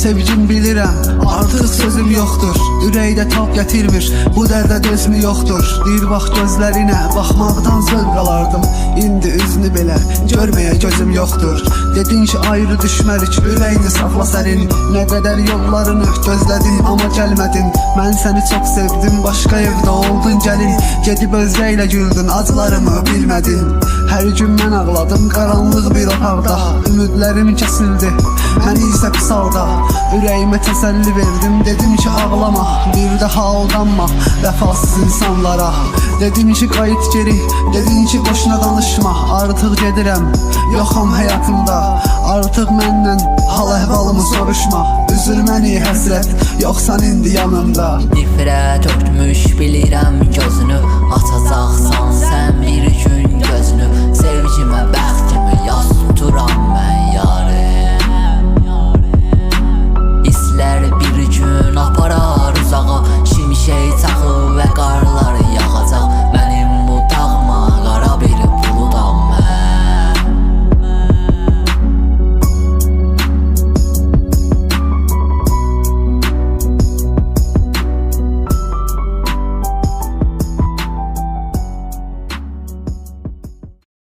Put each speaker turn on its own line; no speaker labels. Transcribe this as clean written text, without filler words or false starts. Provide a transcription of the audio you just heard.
sevgim bilirəm, artıq sözüm yoxdur. Ürəkdə tab gətirmir, bu dərdə dözmü yoxdur. Bir vaxt gözlərinə baxmaqdan zövq alardım, indi üzünü belə görməyə gözüm yoxdur. Dedin ki ayrı düşmərik, ürəyini saxla sərin. Nə qədər yollarını gözlədim amma gəlmədin. Mən səni çox sevdim, başqa evdə oldun gəlin. Gedib özgə ilə güldün, acılarımı bilmədin. Hər gün mən ağladım qaranlıq bir otaqda, ümidlərim kəsildi, məni isə pis halda. Ürəyimə təsəlli verdim, dedim ki ağlama, bir daha aldanma vəfasız insanlara. Dedim ki qayıt geri, dedin ki boşuna danışma. Artıq gedirəm, yoxam həyatımda, artıq məndən hal əhvalımı soruşma. Üzür məni həsrət, yoxsan indi yanımda.
Nifrət örtmüş bilirəm gözünü, açacaqsan sən